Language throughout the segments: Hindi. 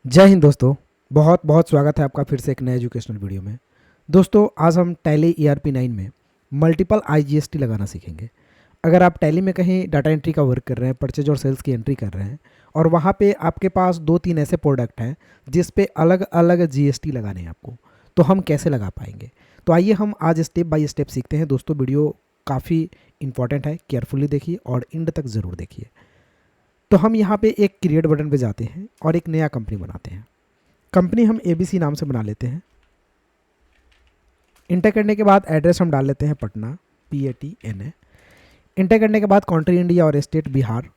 जय हिंद दोस्तों। बहुत बहुत स्वागत है आपका फिर से एक नए एजुकेशनल वीडियो में। दोस्तों आज हम टैली ERP 9 में मल्टीपल IGST लगाना सीखेंगे। अगर आप टैली में कहीं डाटा एंट्री का वर्क कर रहे हैं, परचेज और सेल्स की एंट्री कर रहे हैं और वहाँ पे आपके पास 2-3 ऐसे प्रोडक्ट हैं जिस पे अलग अलग GST लगाने हैं आपको, तो हम कैसे लगा पाएंगे। तो आइए हम आज स्टेप बाय स्टेप सीखते हैं। दोस्तों वीडियो काफ़ी इंपॉर्टेंट है, केयरफुली देखिए और एंड तक ज़रूर देखिए। तो हम यहाँ पे एक क्रिएट बटन पे जाते हैं और एक नया कंपनी बनाते हैं। कंपनी हम ABC नाम से बना लेते हैं। इंटर करने के बाद एड्रेस हम डाल लेते हैं पटना, PATNA। इंटर करने के बाद कंट्री इंडिया और स्टेट बिहार।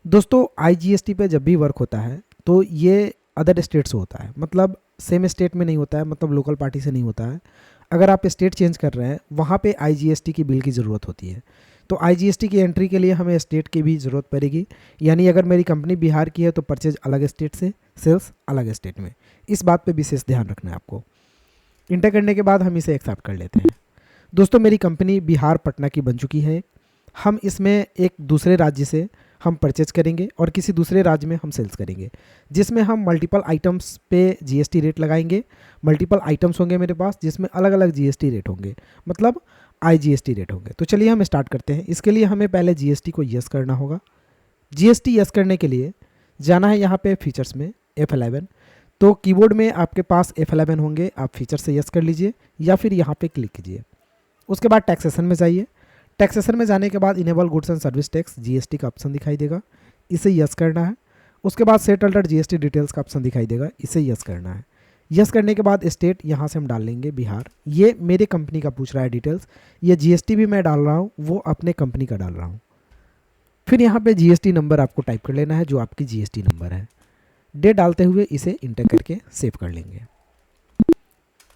दोस्तों IGST पे जब भी वर्क होता है तो ये अदर स्टेट से होता है, मतलब सेम स्टेट में नहीं होता है, मतलब लोकल पार्टी से नहीं होता है। अगर आप स्टेट चेंज कर रहे हैं वहाँ पे IGST की बिल की ज़रूरत होती है। तो IGST की एंट्री के लिए हमें स्टेट की भी ज़रूरत पड़ेगी। यानी अगर मेरी कंपनी बिहार की है तो परचेज अलग स्टेट से, सेल्स अलग स्टेट में। इस बात पे विशेष ध्यान रखना है आपको। इंटर करने के बाद हम इसे एक्सेप्ट कर लेते हैं। दोस्तों मेरी कंपनी बिहार पटना की बन चुकी है। हम इसमें एक दूसरे राज्य से हम परचेज करेंगे और किसी दूसरे राज्य में हम सेल्स करेंगे, जिसमें हम मल्टीपल आइटम्स पे GST रेट लगाएंगे। मल्टीपल आइटम्स होंगे मेरे पास जिसमें अलग अलग GST रेट होंगे, मतलब IGST रेट होंगे। तो चलिए हम स्टार्ट करते हैं। इसके लिए हमें पहले GST को यस करना होगा। GST यस करने के लिए जाना है यहाँ पे फीचर्स में F11। तो कीबोर्ड में आपके पास F11 होंगे, आप फीचर से यस कर लीजिए या फिर यहाँ पे क्लिक कीजिए। उसके बाद टैक्सेशन में जाइए। टैक्सेशन में जाने के बाद enable goods and service tax GST का ऑप्शन दिखाई देगा, इसे यस करना है। उसके बाद सेट अल्टर GST डिटेल्स का ऑप्शन दिखाई देगा, इसे यस करना है। यस करने के बाद स्टेट यहाँ से हम डाल लेंगे बिहार। ये मेरे कंपनी का पूछ रहा है डिटेल्स, ये GST भी मैं डाल रहा हूँ, वो अपने कंपनी का डाल रहा हूँ। फिर यहाँ पे GST नंबर आपको टाइप कर लेना है, जो आपकी GST नंबर है। डेट डालते हुए इसे इंटर करके सेव कर लेंगे।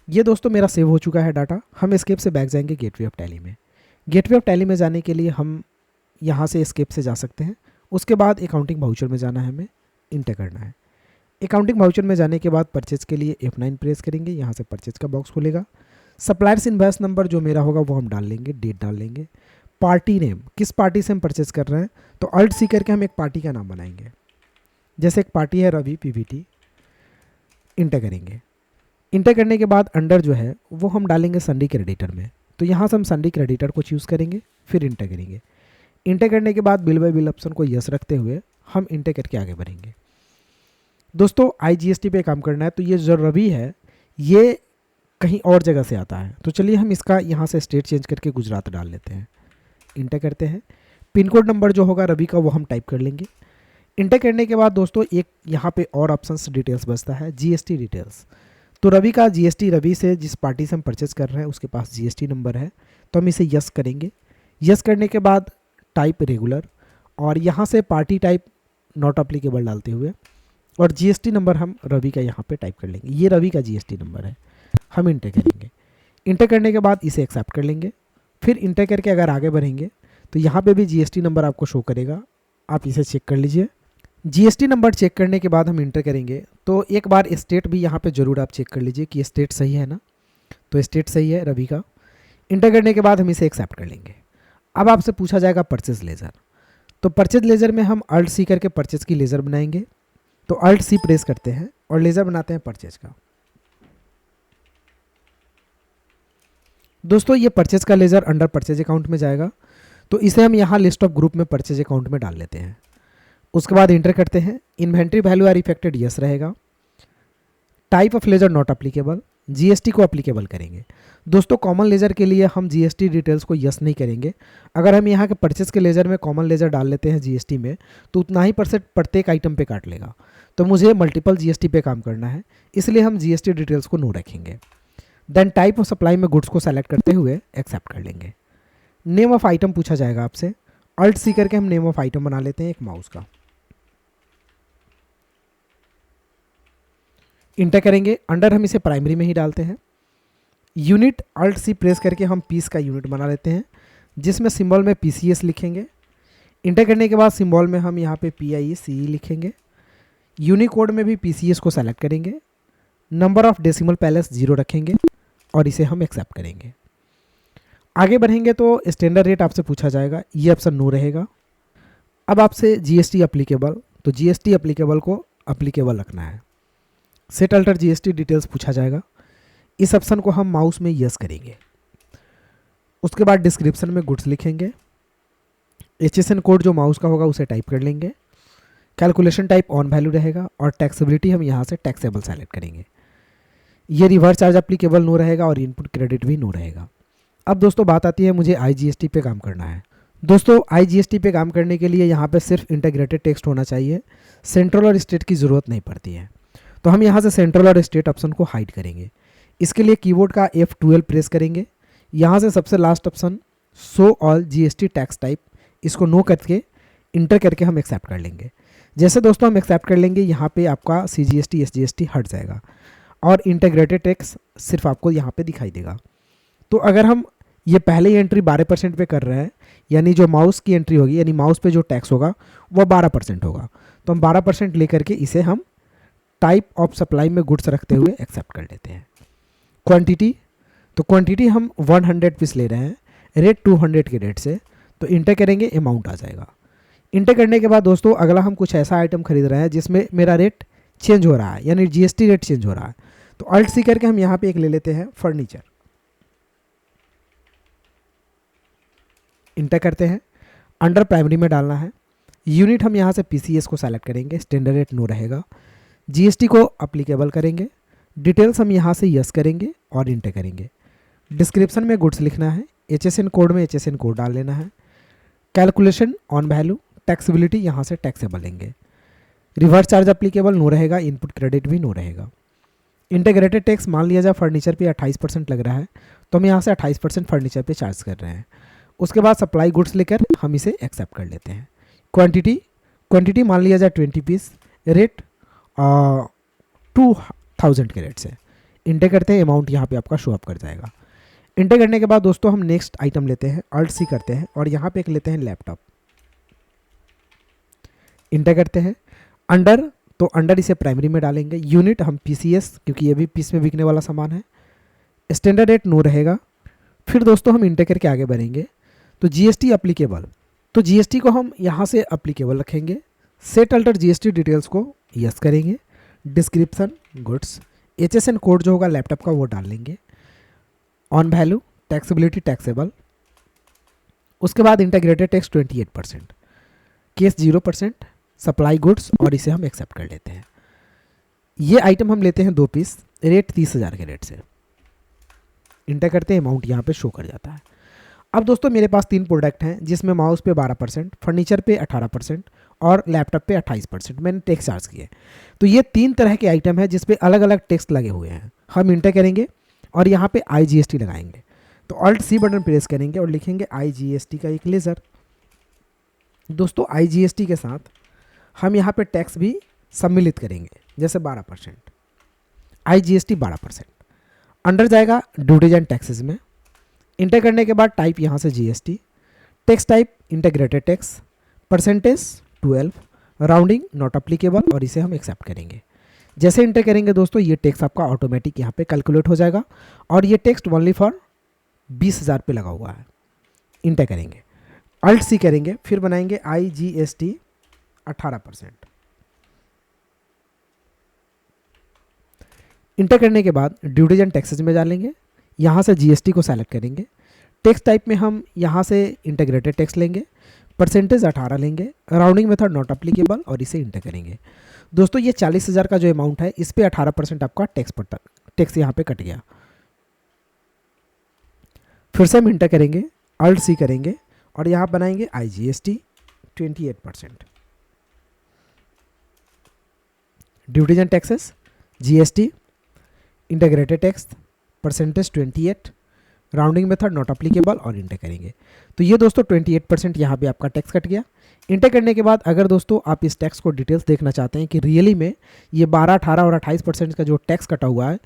ये दोस्तों मेरा सेव हो चुका है डाटा। हम एस्केप से बैक जाएंगे गेटवे ऑफ टैली में। गेटवे ऑफ टैली में जाने के लिए हम यहाँ से एस्केप से जा सकते हैं। उसके बाद अकाउंटिंग वाउचर में जाना है, हमें इंटर करना है। अकाउंटिंग वाउचर में जाने के बाद परचेज के लिए F9 प्रेस करेंगे, यहाँ से परचेज का बॉक्स खुलेगा। सप्लायर्स इनवॉइस नंबर जो मेरा होगा वो हम डाल लेंगे, डेट डाल लेंगे। पार्टी नेम, किस पार्टी से हम परचेज कर रहे हैं, तो अल्ट सी करके हम एक पार्टी का नाम बनाएंगे। जैसे एक पार्टी है रवि PVT, इंटर करेंगे। इंटर करने के बाद अंडर जो है वो हम डालेंगे सन्डी क्रेडिटर में, तो यहाँ से हम सन्डी क्रेडिटर को चूज़ करेंगे, फिर इंटर करेंगे। इंटर करने के बाद बिल बाय बिल ऑप्शन को यस रखते हुए हम इंटर करके आगे बढ़ेंगे। दोस्तों IGST पे काम करना है, तो ये जो रवि है ये कहीं और जगह से आता है, तो चलिए हम इसका यहाँ से स्टेट चेंज करके गुजरात डाल लेते हैं। इंटर करते हैं। पिन कोड नंबर जो होगा रवि का वो हम टाइप कर लेंगे। इंटर करने के बाद दोस्तों एक यहाँ पे और ऑप्शंस डिटेल्स बचता है, GST डिटेल्स। तो रवि का GST, रवि से जिस पार्टी से हम परचेज कर रहे हैं उसके पास GST नंबर है, तो हम इसे यस करेंगे। यस करने के बाद टाइप रेगुलर और यहाँ से पार्टी टाइप नॉट अप्लीकेबल डालते हुए और GST नंबर हम रवि का यहाँ पे टाइप कर लेंगे। ये रवि का GST नंबर है, हम इंटर करेंगे। इंटर करने के बाद इसे एक्सेप्ट कर लेंगे। फिर इंटर करके अगर आगे बढ़ेंगे तो यहाँ पे भी GST नंबर आपको शो करेगा, आप इसे चेक कर लीजिए। GST नंबर चेक करने के बाद हम इंटर करेंगे, तो एक बार स्टेट भी यहाँ पे ज़रूर आप चेक कर लीजिए कि स्टेट सही है ना, तो स्टेट सही है रवि का। इंटर करने के बाद हम इसे एक्सेप्ट कर लेंगे। अब आपसे पूछा जाएगा परचेज लेज़र, तो परचेज लेज़र में हम अल्ट सी करके परचेज की लेज़र बनाएंगे। तो अल्ट सी प्रेस करते हैं और लेज़र बनाते हैं परचेज का। दोस्तों ये परचेज का लेज़र अंडर परचेज अकाउंट में जाएगा, तो इसे हम यहाँ लिस्ट ऑफ ग्रुप में परचेज अकाउंट में डाल लेते हैं। उसके बाद इंटर करते हैं। Inventory value are affected yes रहेगा। Type of ledger not applicable, GST को अप्लीकेबल करेंगे। दोस्तों कॉमन लेजर के लिए हम GST डिटेल्स को यस नहीं करेंगे। अगर हम यहाँ के परचेज के लेजर में कॉमन लेजर डाल लेते हैं GST में, तो उतना ही % प्रत्येक आइटम पे काट लेगा। तो मुझे मल्टीपल GST पे काम करना है, इसलिए हम GST डिटेल्स को नो रखेंगे। देन टाइप ऑफ सप्लाई में गुड्स को सेलेक्ट करते हुए एक्सेप्ट कर लेंगे। नेम ऑफ आइटम पूछा जाएगा आपसे, अल्ट सी करके हम नेम ऑफ आइटम बना लेते हैं एक माउस का। इंटर करेंगे। अंडर हम इसे प्राइमरी में ही डालते हैं। यूनिट अल्ट सी प्रेस करके हम पीस का यूनिट बना लेते हैं, जिसमें सिंबल में PCS लिखेंगे। इंटर करने के बाद सिंबल में हम यहाँ पे PIECE लिखेंगे। यूनिकोड में भी PCS को सेलेक्ट करेंगे। नंबर ऑफ डेसिमल पैलेस 0 रखेंगे और इसे हम एक्सेप्ट करेंगे। आगे बढ़ेंगे तो स्टैंडर्ड रेट आपसे पूछा जाएगा, ये ऑप्शन नो रहेगा। अब आपसे GST अप्लीकेबल, तो GST अप्लीकेबल को अप्लीकेबल रखना है। सेट अल्टर जीएसटी डिटेल्स पूछा जाएगा। इस ऑप्शन को हम माउस में यस करेंगे। उसके बाद डिस्क्रिप्शन में गुड्स लिखेंगे। एचएसएन कोड जो माउस का होगा उसे टाइप कर लेंगे। कैलकुलेशन टाइप ऑन वैल्यू रहेगा और टैक्सेबिलिटी हम यहाँ से टैक्सेबल सेलेक्ट करेंगे। ये रिवर्स चार्ज एप्लीकेबल नो रहेगा और इनपुट क्रेडिट भी नो रहेगा। अब दोस्तों बात आती है मुझे आईजीएसटी पे काम करना है। दोस्तों आईजीएसटी पे काम करने के लिए यहाँ पे सिर्फ इंटीग्रेटेड टेक्स्ट होना चाहिए, सेंट्रल और स्टेट की ज़रूरत नहीं पड़ती है। तो हम यहाँ से सेंट्रल और स्टेट ऑप्शन को हाइड करेंगे। इसके लिए कीबोर्ड का F12 प्रेस करेंगे। यहाँ से सबसे last option show all GST tax type, इसको नो करके इंटर करके हम एक्सेप्ट कर लेंगे। जैसे दोस्तों हम एक्सेप्ट कर लेंगे, यहाँ पे आपका CGST SGST हट जाएगा और इंटीग्रेटेड टैक्स सिर्फ आपको यहाँ पे दिखाई देगा। तो अगर हम ये पहले ही एंट्री 12% पे कर रहे हैं, यानी जो माउस की एंट्री होगी, यानी माउस पे जो टैक्स होगा वो 12% होगा, तो हम 12% लेकर के इसे हम टाइप ऑफ सप्लाई में गुड्स रखते हुए एक्सेप्ट कर लेते हैं। क्वांटिटी, तो क्वांटिटी हम 100 पीस ले रहे हैं, रेट 200 के रेट से, तो इंटर करेंगे, अमाउंट आ जाएगा। इंटर करने के बाद दोस्तों अगला हम कुछ ऐसा आइटम खरीद रहे हैं जिसमें मेरा रेट चेंज हो रहा है, यानी जीएसटी रेट चेंज हो रहा है। तो अल्ट सी करके हम यहाँ पे एक ले लेते हैं फर्नीचर, इंटर करते हैं, अंडर प्राइमरी में डालना है। यूनिट हम यहाँ से पीसीएस को सेलेक्ट करेंगे, स्टैंडर्ड रेट नो रहेगा। जीएसटी को अप्लीकेबल करेंगे, डिटेल्स हम यहाँ से यस करेंगे और इंटर करेंगे। डिस्क्रिप्शन में गुड्स लिखना है, एचएसएन कोड में एचएसएन कोड डाल लेना है। कैलकुलेशन ऑन वैल्यू, टैक्सेबिलिटी यहाँ से टैक्सेबल लेंगे। रिवर्स चार्ज अप्लीकेबल नो रहेगा, इनपुट क्रेडिट भी नो रहेगा। इंटीग्रेटेड टैक्स मान लिया जाए फर्नीचर पे 28% लग रहा है, तो हम यहाँ से 28% फर्नीचर पे चार्ज कर रहे हैं। उसके बाद सप्लाई गुड्स लेकर हम इसे एक्सेप्ट कर लेते हैं। क्वांटिटी मान लिया जाए 20 पीस, रेट 2000 के रेट से, इंटर करते हैं, अमाउंट यहाँ पे आपका शो अप कर जाएगा। इंटर करने के बाद दोस्तों हम नेक्स्ट आइटम लेते हैं, अल्ट सी करते हैं और यहाँ पे एक लेते हैं लैपटॉप, इंटर करते हैं। अंडर, तो अंडर इसे प्राइमरी में डालेंगे। यूनिट हम पीसीएस, क्योंकि ये भी पीस में बिकने वाला सामान है। स्टैंडर्ड रेट नो रहेगा। फिर दोस्तों हम इंटर करके आगे बढ़ेंगे। तो जीएसटी अप्लीकेबल, तो जीएसटी को हम यहाँ से अप्लीकेबल रखेंगे। सेट अल्टर जीएसटी डिटेल्स को यस करेंगे। डिस्क्रिप्शन गुड्स, एचएसएन कोड जो होगा लैपटॉप का वो डाल लेंगे। On value, taxability taxable. उसके बाद integrated tax 28%, case 0%, supply goods, और इसे हम एक्सेप्ट कर लेते हैं। ये आइटम हम लेते हैं 2 पीस, रेट 30,000 के रेट से, इंटर करते हैं, अमाउंट यहाँ पे शो कर जाता है। अब दोस्तों मेरे पास 3 प्रोडक्ट हैं जिसमें माउस पे 12%, फर्नीचर पे 18% और लैपटॉप पे 28% मैंने टैक्स चार्ज किए। तो ये 3 तरह के आइटम है जिस पे अलग अलग टैक्स लगे हुए हैं। हम इंटर करेंगे और यहाँ पे आईजीएसटी लगाएंगे। तो अल्ट सी बटन प्रेस करेंगे और लिखेंगे आईजीएसटी का एक लेज़र। दोस्तों आईजीएसटी के साथ हम यहाँ पे टैक्स भी सम्मिलित करेंगे, जैसे 12%, आईजीएसटी 12%। अंडर जाएगा ड्यूटीज एंड टैक्सेस में, इंटर करने के बाद टाइप यहाँ से GST, tax type integrated tax, percentage 12, rounding not applicable, और इसे हम एक्सेप्ट करेंगे। जैसे इंटर करेंगे दोस्तों ये टैक्स आपका ऑटोमेटिक यहाँ पे कैलकुलेट हो जाएगा और ये टैक्स ओनली फॉर 20,000 पे लगा हुआ है। इंटर करेंगे, अल्ट सी करेंगे, फिर बनाएंगे आईजीएसटी 18%। इंटर करने के बाद ड्यूटीज एंड टैक्सेस में डालेंगे, यहाँ से जीएसटी को सेलेक्ट करेंगे। टैक्स टाइप में हम यहाँ से इंटीग्रेटेड टैक्स लेंगे, परसेंटेज 18 लेंगे, राउंडिंग मेथड नॉट अप्लीकेबल, और इसे इंटर करेंगे। दोस्तों ये 40,000 का जो अमाउंट है इस पे 18% आपका टैक्स यहाँ पे कट गया। फिर से हम इंटर करेंगे, अल्ट सी करेंगे और यहाँ बनाएंगे IGST 28%, duties and taxes, GST, integrated tax, percentage 28, rounding method not applicable, और इंटर करेंगे। तो ये दोस्तों 28% यहाँ पे आपका टैक्स कट गया। इंटर करने के बाद अगर दोस्तों आप इस टैक्स को डिटेल्स देखना चाहते हैं कि रियली में ये 12, 18 और 28% का जो टैक्स कटा हुआ है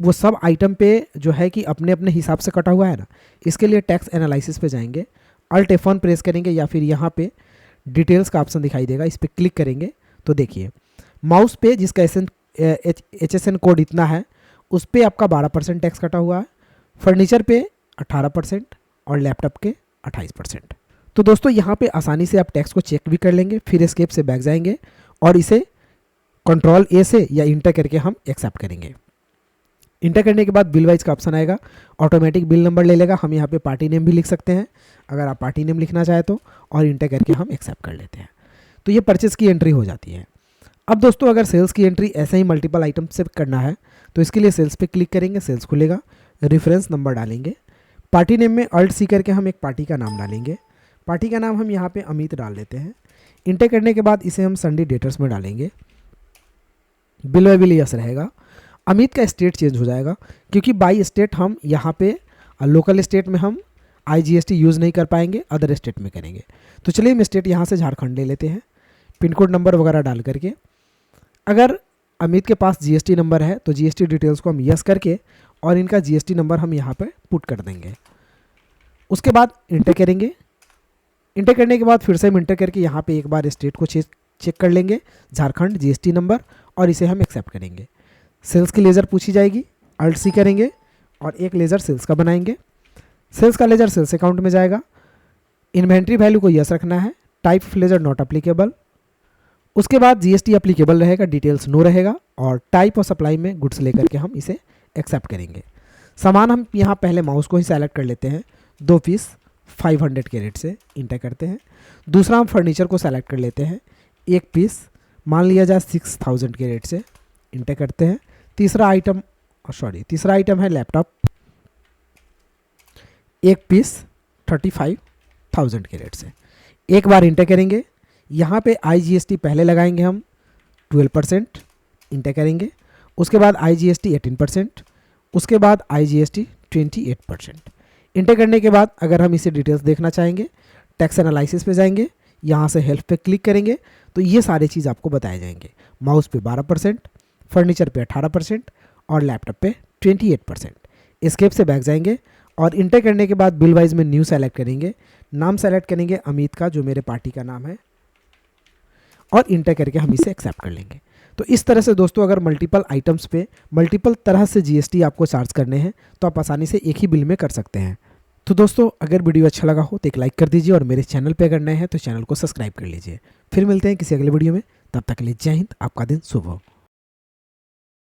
वो सब आइटम पे जो है कि अपने अपने हिसाब से कटा हुआ है ना, इसके लिए टैक्स एनालिसिस पे जाएंगे, अल्ट F1 प्रेस करेंगे या फिर यहाँ पे डिटेल्स का ऑप्शन दिखाई देगा, इस पर क्लिक करेंगे तो देखिए माउस पे जिसका एचएसएन कोड इतना है उस पर आपका 12% टैक्स कटा हुआ है, फर्नीचर पे 18% और लैपटॉप के 28%। तो दोस्तों यहाँ पे आसानी से आप टैक्स को चेक भी कर लेंगे। फिर एस्केप से बैक जाएंगे और इसे कंट्रोल ए से या इंटर करके हम एक्सेप्ट करेंगे। इंटर करने के बाद बिल वाइज का ऑप्शन आएगा, ऑटोमेटिक बिल नंबर ले लेगा। हम यहाँ पे पार्टी नेम भी लिख सकते हैं अगर आप पार्टी नेम लिखना चाहे तो, और इंटर करके हम एक्सेप्ट कर लेते हैं। तो ये परचेस की एंट्री हो जाती है। अब दोस्तों अगर सेल्स की एंट्री ऐसे ही मल्टीपल आइटम से करना है तो इसके लिए सेल्स पे क्लिक करेंगे, सेल्स खुलेगा, रेफरेंस नंबर डालेंगे, पार्टी नेम में अल्ट सी करके हम एक पार्टी का नाम डालेंगे। पार्टी का नाम हम यहाँ पे अमित डाल देते हैं। इंटर करने के बाद इसे हम संडे डेटर्स में डालेंगे। बिल व बिल यस रहेगा। अमित का स्टेट चेंज हो जाएगा क्योंकि बाई स्टेट हम यहाँ पे लोकल स्टेट में हम IGST यूज़ नहीं कर पाएंगे, अदर स्टेट में करेंगे। तो चलिए हम स्टेट यहाँ से झारखंड ले लेते हैं, पिन कोड नंबर वगैरह डाल करके। अगर अमित के पास GST नंबर है तो GST डिटेल्स को हम यस करके और इनका GST नंबर हम यहाँ पर पुट कर देंगे। उसके बाद इंटर करेंगे। इंटर करने के बाद फिर से हम इंटर करके यहाँ पे एक बार स्टेट को चेक कर लेंगे, झारखंड GST नंबर, और इसे हम एक्सेप्ट करेंगे। सेल्स की लेज़र पूछी जाएगी, अल्ट सी करेंगे और एक लेज़र सेल्स का बनाएंगे। सेल्स का लेज़र सेल्स अकाउंट में जाएगा। इन्वेंट्री वैल्यू को यस रखना है, type of laser not applicable. उसके बाद GST अप्लीकेबल रहेगा, डिटेल्स नो रहेगा, और टाइप ऑफ सप्लाई में गुड्स लेकर के हम इसे एक्सेप्ट करेंगे। सामान हम यहाँ पहले माउस को ही सेलेक्ट कर लेते हैं, 2 पीस 500 के रेट से इंटर करते हैं। दूसरा हम फर्नीचर को सेलेक्ट कर लेते हैं, 1 पीस मान लिया जाए 6000 के रेट से इंटर करते हैं। तीसरा आइटम है लैपटॉप, 1 पीस 35,000 के रेट से। एक बार इंटर करेंगे। यहाँ पे IGST पहले लगाएंगे हम 12%, इंटर करेंगे। उसके बाद IGST 18%, उसके बाद IGST 28%। इंटर करने के बाद अगर हम इसे डिटेल्स देखना चाहेंगे, टैक्स एनालिसिस पे जाएंगे, यहाँ से हेल्प पे क्लिक करेंगे तो ये सारी चीज़ आपको बताए जाएंगे। माउस पे 12%, फर्नीचर पे 18% और लैपटॉप पे 28%। एस्केप से बैक जाएंगे और इंटर करने के बाद बिल वाइज में न्यू सेलेक्ट करेंगे, नाम सेलेक्ट करेंगे अमित का, जो मेरे पार्टी का नाम है, और इंटर करके हम इसे एक्सेप्ट कर लेंगे। तो इस तरह से दोस्तों अगर मल्टीपल आइटम्स पे मल्टीपल तरह से GST आपको चार्ज करने हैं तो आप आसानी से एक ही बिल में कर सकते हैं। तो दोस्तों अगर वीडियो अच्छा लगा हो तो एक लाइक कर दीजिए, और मेरे चैनल पे अगर नए हैं तो चैनल को सब्सक्राइब कर लीजिए। फिर मिलते हैं किसी अगले वीडियो में, तब तक के लिए जय हिंद, आपका दिन शुभ हो।